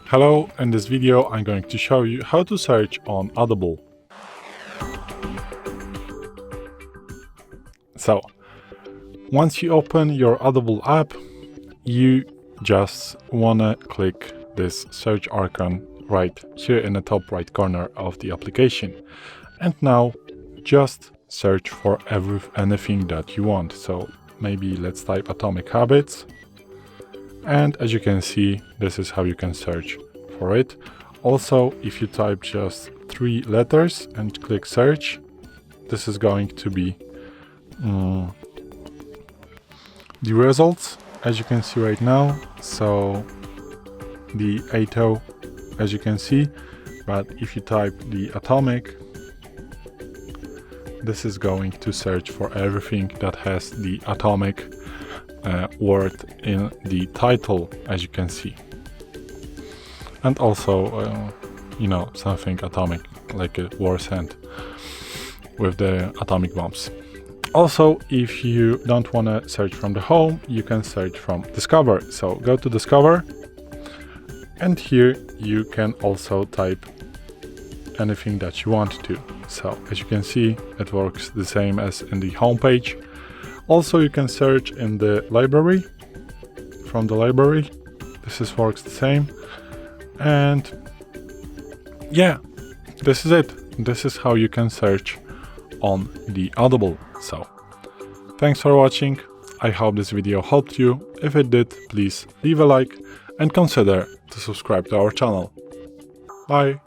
Hello, in this video I'm going to show you how to search on Audible. So, once you open your Audible app, you just wanna click this search icon right here in the top right corner of the application. And now just search for anything that you want. So maybe let's type Atomic Habits. And as you can see, this is how you can search for it. Also, if you type just 3 letters and click search, this is going to be the results, as you can see right now. So the ATO, as you can see, but if you type the Atomic, this is going to search for everything that has the Atomic word in the title, as you can see. And also, something atomic, like a war's end with the atomic bombs. Also, if you don't want to search from the home, you can search from Discover. So go to Discover, and here you can also type anything that you want to. So as you can see, it works the same as in the home page. Also, you can search in the library, from the library. Works the same. And yeah, this is it. This is how you can search on the Audible. So thanks for watching. I hope this video helped you. If it did, please leave a like and consider to subscribe to our channel. Bye.